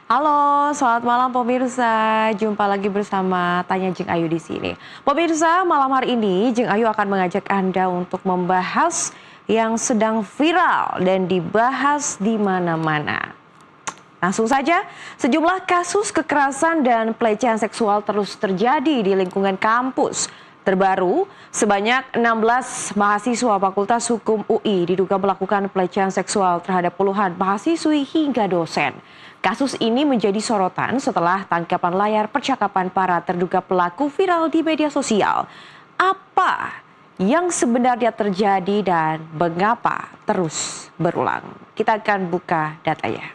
Halo, selamat malam pemirsa. Jumpa lagi bersama Tanya Jeng Ayu di sini. Pemirsa, malam hari ini Jeng Ayu akan mengajak Anda untuk membahas yang sedang viral dan dibahas di mana-mana. Langsung saja, sejumlah kasus kekerasan dan pelecehan seksual terus terjadi di lingkungan kampus. Terbaru, sebanyak 16 mahasiswa Fakultas Hukum UI diduga melakukan pelecehan seksual terhadap puluhan mahasiswi hingga dosen. Kasus ini menjadi sorotan setelah tangkapan layar percakapan para terduga pelaku viral di media sosial. Apa yang sebenarnya terjadi dan mengapa terus berulang? Kita akan buka datanya.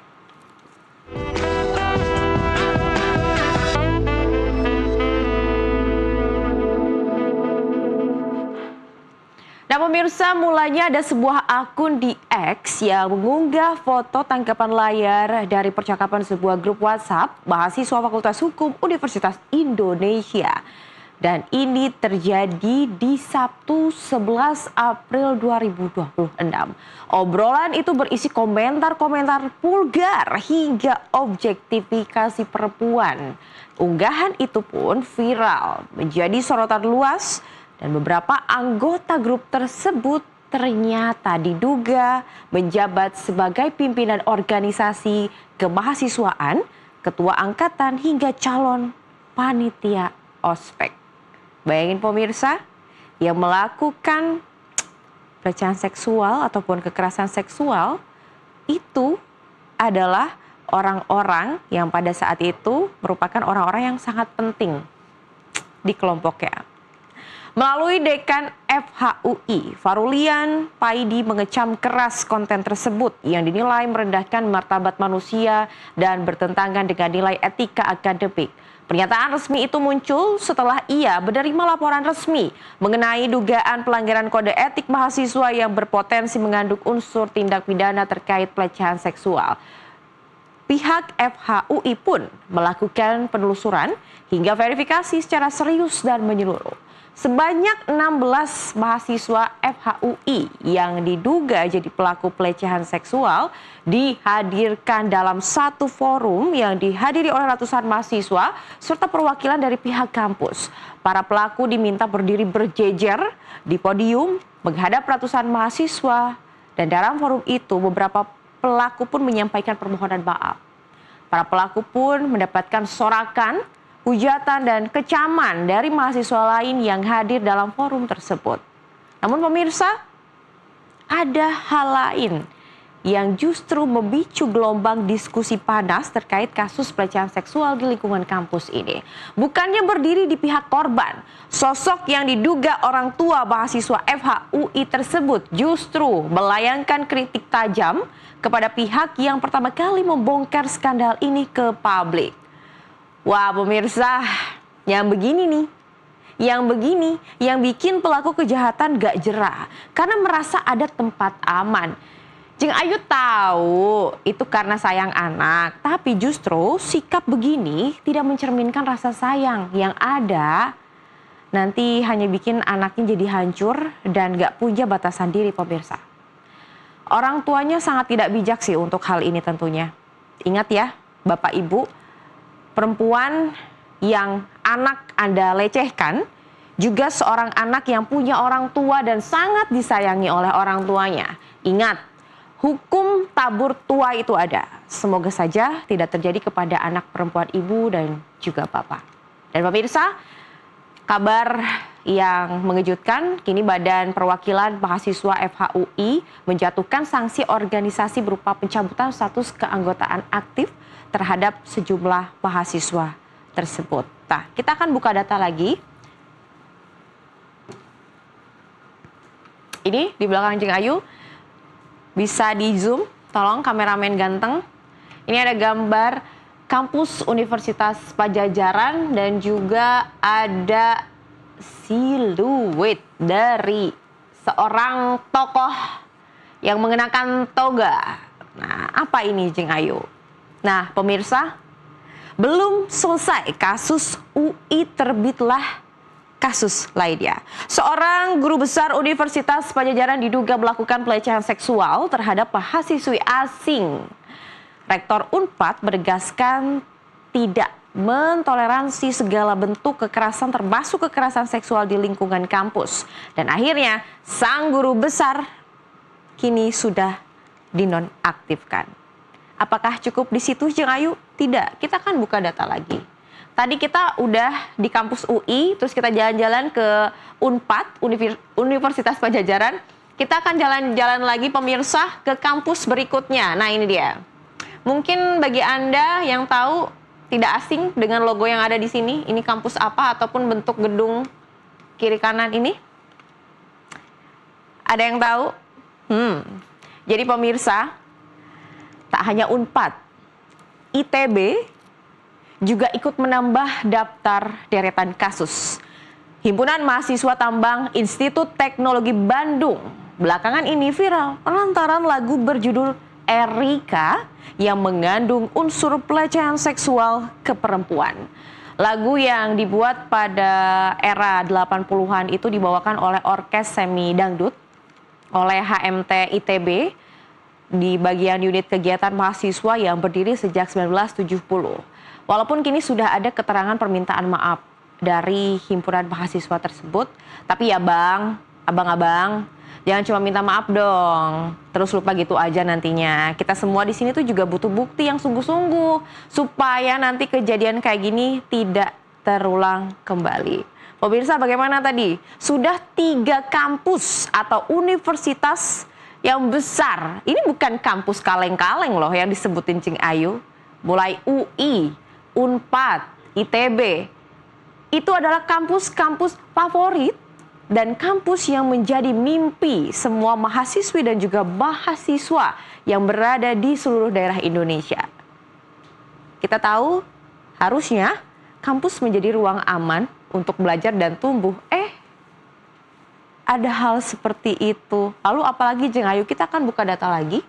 Nah pemirsa, mulanya ada sebuah akun di X yang mengunggah foto tangkapan layar dari percakapan sebuah grup WhatsApp mahasiswa Fakultas Hukum Universitas Indonesia. Dan ini terjadi di Sabtu 11 April 2026. Obrolan itu berisi komentar-komentar vulgar hingga objektifikasi perempuan. Unggahan itu pun viral, menjadi sorotan luas. Dan beberapa anggota grup tersebut ternyata diduga menjabat sebagai pimpinan organisasi kemahasiswaan, ketua angkatan hingga calon panitia ospek. Bayangin pemirsa, yang melakukan pelecehan seksual ataupun kekerasan seksual itu adalah orang-orang yang pada saat itu merupakan orang-orang yang sangat penting di kelompoknya. Melalui dekan FHUI, Farulian Paidi mengecam keras konten tersebut yang dinilai merendahkan martabat manusia dan bertentangan dengan nilai etika akademik. Pernyataan resmi itu muncul setelah ia menerima laporan resmi mengenai dugaan pelanggaran kode etik mahasiswa yang berpotensi mengandung unsur tindak pidana terkait pelecehan seksual. Pihak FHUI pun melakukan penelusuran hingga verifikasi secara serius dan menyeluruh. Sebanyak 16 mahasiswa FHUI yang diduga jadi pelaku pelecehan seksual dihadirkan dalam satu forum yang dihadiri oleh ratusan mahasiswa serta perwakilan dari pihak kampus. Para pelaku diminta berdiri berjejer di podium menghadap ratusan mahasiswa dan dalam forum itu beberapa pelaku pun menyampaikan permohonan maaf. Para pelaku pun mendapatkan sorakan, hujatan dan kecaman dari mahasiswa lain yang hadir dalam forum tersebut. Namun pemirsa, ada hal lain yang justru memicu gelombang diskusi panas terkait kasus pelecehan seksual di lingkungan kampus ini. Bukannya berdiri di pihak korban, sosok yang diduga orang tua mahasiswa FHUI tersebut justru melayangkan kritik tajam kepada pihak yang pertama kali membongkar skandal ini ke publik. Wah pemirsa, yang begini nih, yang bikin pelaku kejahatan gak jera karena merasa ada tempat aman. Jeng Ayu tahu itu karena sayang anak, tapi justru sikap begini tidak mencerminkan rasa sayang yang ada. Nanti hanya bikin anaknya jadi hancur dan gak punya batasan diri pemirsa. Orang tuanya sangat tidak bijak sih untuk hal ini tentunya. Ingat ya Bapak Ibu, perempuan yang anak Anda lecehkan juga seorang anak yang punya orang tua dan sangat disayangi oleh orang tuanya. Ingat, hukum tabur tua itu ada. Semoga saja tidak terjadi kepada anak perempuan ibu dan juga bapak. Dan pemirsa, kabar yang mengejutkan, kini Badan Perwakilan Mahasiswa FHUI menjatuhkan sanksi organisasi berupa pencabutan status keanggotaan aktif terhadap sejumlah mahasiswa tersebut. Nah, kita akan buka data lagi. Ini di belakang Jeng Ayu, bisa di zoom, tolong kameramen ganteng. Ini ada gambar kampus Universitas Padjadjaran dan juga ada siluet dari seorang tokoh yang mengenakan toga. Nah, apa ini Jeng Ayu? Nah, pemirsa, belum selesai kasus UI terbitlah kasus lainnya. Seorang guru besar Universitas Padjadjaran diduga melakukan pelecehan seksual terhadap mahasiswi asing. Rektor Unpad menegaskan tidak mentoleransi segala bentuk kekerasan termasuk kekerasan seksual di lingkungan kampus. Dan akhirnya sang guru besar kini sudah dinonaktifkan. Apakah cukup di situ Jeng Ayu? Tidak, kita kan buka data lagi. Tadi kita udah di kampus UI, terus kita jalan-jalan ke Unpad, Universitas Padjadjaran. Kita akan jalan-jalan lagi pemirsa ke kampus berikutnya. Nah ini dia. Mungkin bagi Anda yang tahu tidak asing dengan logo yang ada di sini, ini kampus apa ataupun bentuk gedung kiri kanan ini? Ada yang tahu? Jadi pemirsa, tak hanya Unpad, ITB juga ikut menambah daftar deretan kasus. Himpunan Mahasiswa Tambang Institut Teknologi Bandung belakangan ini viral lantaran lagu berjudul Erika yang mengandung unsur pelecehan seksual ke perempuan. Lagu yang dibuat pada era 80-an itu dibawakan oleh Orkes Semi Dangdut oleh HMT ITB di bagian unit kegiatan mahasiswa yang berdiri sejak 1970. Walaupun kini sudah ada keterangan permintaan maaf dari himpunan mahasiswa tersebut, tapi ya Bang, abang-abang, jangan cuma minta maaf dong, terus lupa gitu aja nantinya. Kita semua di sini tuh juga butuh bukti yang sungguh-sungguh supaya nanti kejadian kayak gini tidak terulang kembali. Pemirsa, bagaimana tadi? Sudah 3 kampus atau universitas yang besar. Ini bukan kampus kaleng-kaleng loh yang disebutin Cing Ayu. Mulai UI, Unpad, ITB. Itu adalah kampus-kampus favorit dan kampus yang menjadi mimpi semua mahasiswi dan juga mahasiswa yang berada di seluruh daerah Indonesia. Kita tahu harusnya kampus menjadi ruang aman untuk belajar dan tumbuh. Ada hal seperti itu. Lalu apalagi Jeng Ayu, kita akan buka data lagi.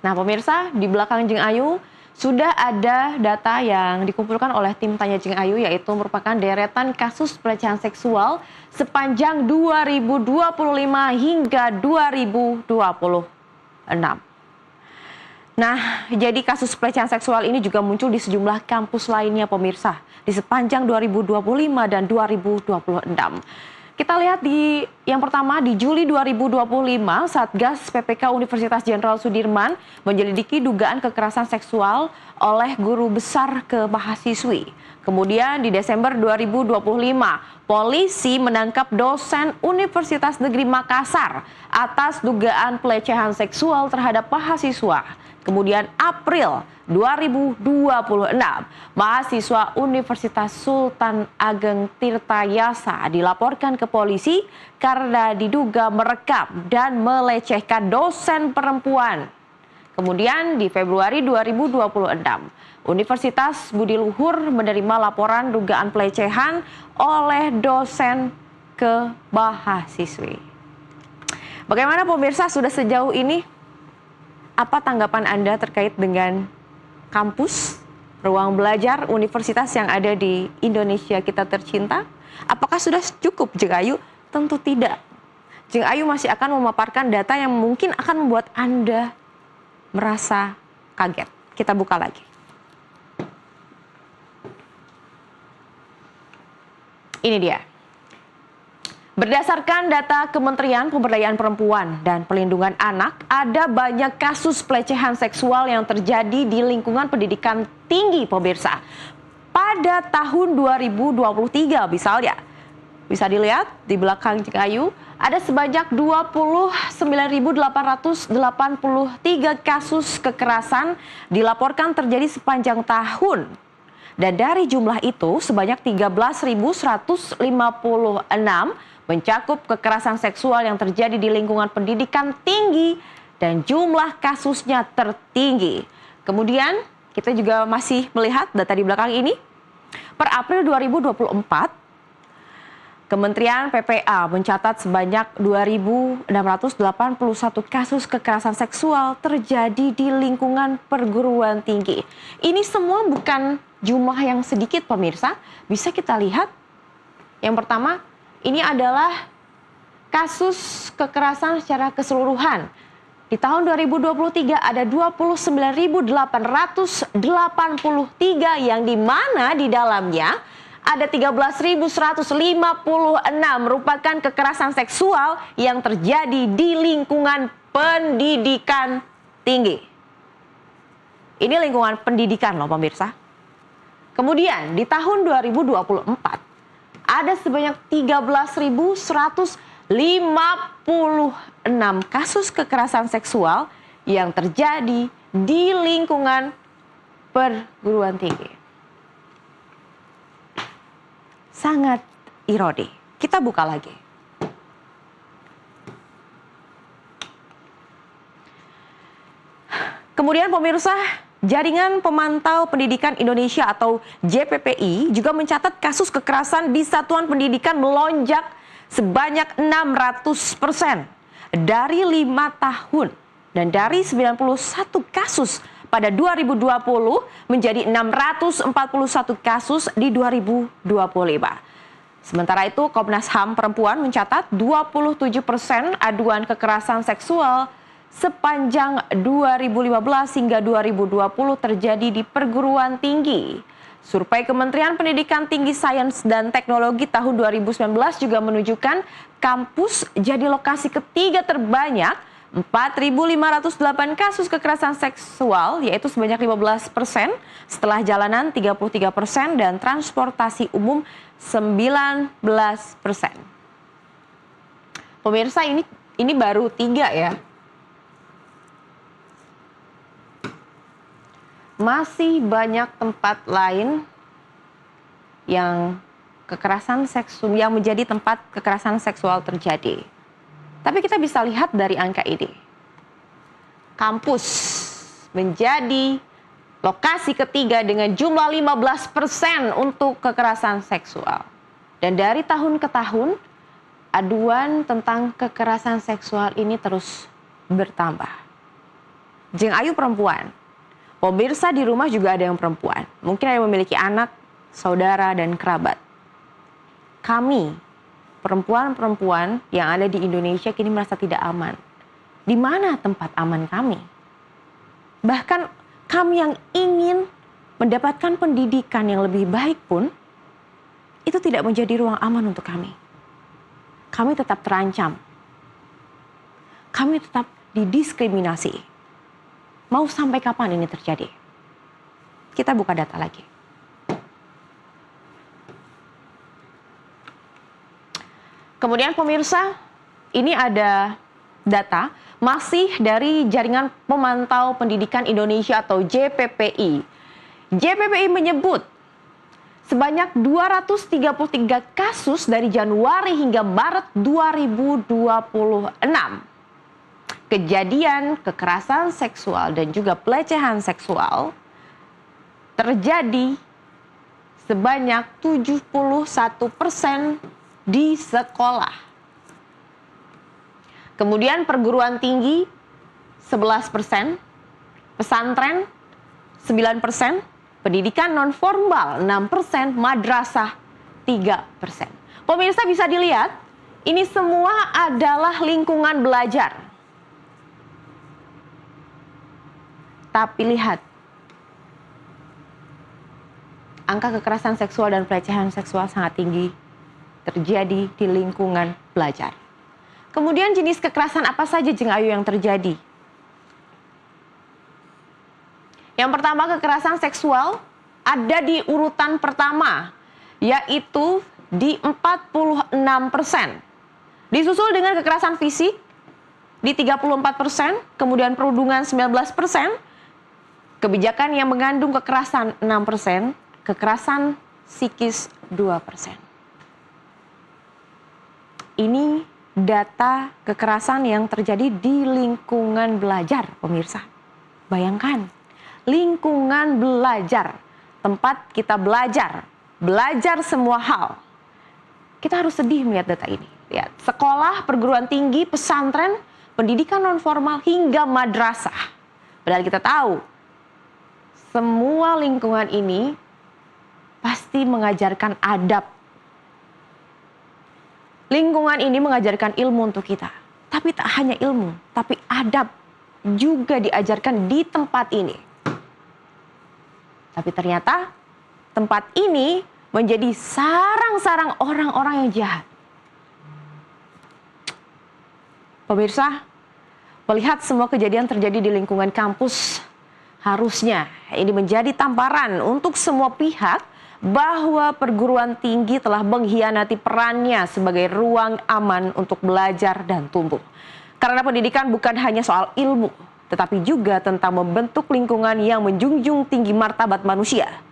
Nah pemirsa, di belakang Jeng Ayu sudah ada data yang dikumpulkan oleh tim Tanya Jeng Ayu, yaitu merupakan deretan kasus pelecehan seksual sepanjang 2025 hingga 2026. Nah, jadi kasus pelecehan seksual ini juga muncul di sejumlah kampus lainnya pemirsa di sepanjang 2025 dan 2026. Kita lihat di yang pertama di Juli 2025, Satgas PPK Universitas Jenderal Sudirman menyelidiki dugaan kekerasan seksual oleh guru besar ke mahasiswi. Kemudian di Desember 2025, polisi menangkap dosen Universitas Negeri Makassar atas dugaan pelecehan seksual terhadap mahasiswa. Kemudian April 2026, mahasiswa Universitas Sultan Ageng Tirtayasa dilaporkan ke polisi karena diduga merekam dan melecehkan dosen perempuan. Kemudian di Februari 2026, Universitas Budi Luhur menerima laporan dugaan pelecehan oleh dosen ke mahasiswi. Bagaimana pemirsa, sudah sejauh ini? Apa tanggapan Anda terkait dengan kampus, ruang belajar, universitas yang ada di Indonesia kita tercinta? Apakah sudah cukup Jeng Ayu? Tentu tidak. Jeng Ayu masih akan memaparkan data yang mungkin akan membuat Anda merasa kaget. Kita buka lagi. Ini dia. Berdasarkan data Kementerian Pemberdayaan Perempuan dan Perlindungan Anak, ada banyak kasus pelecehan seksual yang terjadi di lingkungan pendidikan tinggi, pemirsa. Pada tahun 2023 misalnya, bisa dilihat di belakang Cing Ayu, ada sebanyak 29.883 kasus kekerasan dilaporkan terjadi sepanjang tahun. Dan dari jumlah itu, sebanyak 13.156 mencakup kekerasan seksual yang terjadi di lingkungan pendidikan tinggi dan jumlah kasusnya tertinggi. Kemudian kita juga masih melihat data di belakang ini. Per April 2024, Kementerian PPA mencatat sebanyak 2.681 kasus kekerasan seksual terjadi di lingkungan perguruan tinggi. Ini semua bukan jumlah yang sedikit pemirsa, bisa kita lihat. Yang pertama, ini adalah kasus kekerasan secara keseluruhan. Di tahun 2023 ada 29.883 yang dimana di dalamnya ada 13.156 merupakan kekerasan seksual yang terjadi di lingkungan pendidikan tinggi. Ini lingkungan pendidikan loh pemirsa. Kemudian di tahun 2024 ada sebanyak 13.156 kasus kekerasan seksual yang terjadi di lingkungan perguruan tinggi. Sangat ironi. Kita buka lagi. Kemudian pemirsa, Jaringan Pemantau Pendidikan Indonesia atau JPPI juga mencatat kasus kekerasan di satuan pendidikan melonjak sebanyak 600% dari 5 tahun dan dari 91 kasus pada 2020 menjadi 641 kasus di 2025. Sementara itu Komnas HAM Perempuan mencatat 27% aduan kekerasan seksual sepanjang 2015 hingga 2020 terjadi di perguruan tinggi. Survei Kementerian Pendidikan Tinggi, Sains, dan Teknologi tahun 2019 juga menunjukkan kampus jadi lokasi ketiga terbanyak 4.508 kasus kekerasan seksual, yaitu sebanyak 15%, setelah jalanan 33% dan transportasi umum 19%. Pemirsa, ini baru 3 ya. Masih banyak tempat lain yang menjadi tempat kekerasan seksual terjadi. Tapi kita bisa lihat dari angka ini. Kampus menjadi lokasi ketiga dengan jumlah 15% untuk kekerasan seksual. Dan dari tahun ke tahun, aduan tentang kekerasan seksual ini terus bertambah. Jeng Ayu perempuan. Pemirsa di rumah juga ada yang perempuan. Mungkin ada yang memiliki anak, saudara, dan kerabat. Kami, perempuan-perempuan yang ada di Indonesia kini merasa tidak aman. Di mana tempat aman kami? Bahkan kami yang ingin mendapatkan pendidikan yang lebih baik pun, itu tidak menjadi ruang aman untuk kami. Kami tetap terancam. Kami tetap didiskriminasi. Mau sampai kapan ini terjadi? Kita buka data lagi. Kemudian pemirsa, ini ada data masih dari Jaringan Pemantau Pendidikan Indonesia atau JPPI. JPPI menyebut sebanyak 233 kasus dari Januari hingga Maret 2026. Kejadian kekerasan seksual dan juga pelecehan seksual terjadi sebanyak 71% di sekolah. Kemudian perguruan tinggi 11%, pesantren 9%, pendidikan non-formal 6%, madrasah 3%. Pemirsa bisa dilihat, ini semua adalah lingkungan belajar. Tapi lihat, angka kekerasan seksual dan pelecehan seksual sangat tinggi terjadi di lingkungan belajar. Kemudian jenis kekerasan apa saja Jeng Ayu yang terjadi? Yang pertama, kekerasan seksual ada di urutan pertama, yaitu di 46%. Disusul dengan kekerasan fisik di 34%, kemudian perundungan 19%, kebijakan yang mengandung kekerasan 6%, kekerasan psikis 2%. Ini data kekerasan yang terjadi di lingkungan belajar, pemirsa. Bayangkan, lingkungan belajar, tempat kita belajar semua hal. Kita harus sedih melihat data ini. Lihat, sekolah, perguruan tinggi, pesantren, pendidikan non-formal, hingga madrasah. Padahal kita tahu, semua lingkungan ini pasti mengajarkan adab. Lingkungan ini mengajarkan ilmu untuk kita. Tapi tak hanya ilmu, tapi adab juga diajarkan di tempat ini. Tapi ternyata tempat ini menjadi sarang-sarang orang-orang yang jahat. Pemirsa, melihat semua kejadian terjadi di lingkungan kampus, harusnya ini menjadi tamparan untuk semua pihak bahwa perguruan tinggi telah mengkhianati perannya sebagai ruang aman untuk belajar dan tumbuh. Karena pendidikan bukan hanya soal ilmu, tetapi juga tentang membentuk lingkungan yang menjunjung tinggi martabat manusia.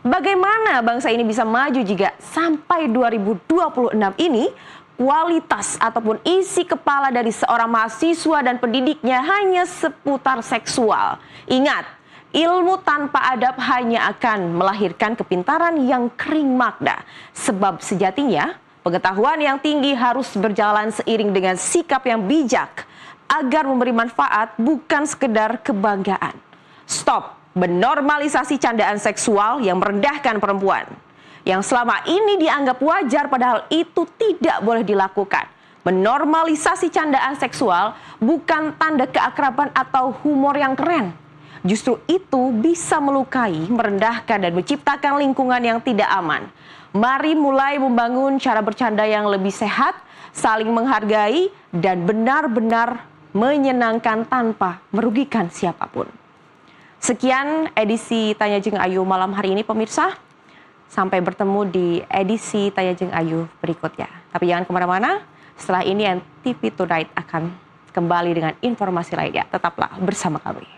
Bagaimana bangsa ini bisa maju jika sampai 2026 ini kualitas ataupun isi kepala dari seorang mahasiswa dan pendidiknya hanya seputar seksual? Ingat, ilmu tanpa adab hanya akan melahirkan kepintaran yang kering makna. Sebab sejatinya pengetahuan yang tinggi harus berjalan seiring dengan sikap yang bijak agar memberi manfaat bukan sekedar kebanggaan. Stop menormalisasi candaan seksual yang merendahkan perempuan. Yang selama ini dianggap wajar padahal itu tidak boleh dilakukan. Menormalisasi candaan seksual bukan tanda keakraban atau humor yang keren. Justru itu bisa melukai, merendahkan, dan menciptakan lingkungan yang tidak aman. Mari mulai membangun cara bercanda yang lebih sehat, saling menghargai, dan benar-benar menyenangkan tanpa merugikan siapapun. Sekian edisi Tanya Jeung Ayu malam hari ini, pemirsa. Sampai bertemu di edisi Tanya Jeung Ayu berikutnya. Tapi jangan kemana-mana, setelah ini NTV Tonight akan kembali dengan informasi lainnya. Tetaplah bersama kami.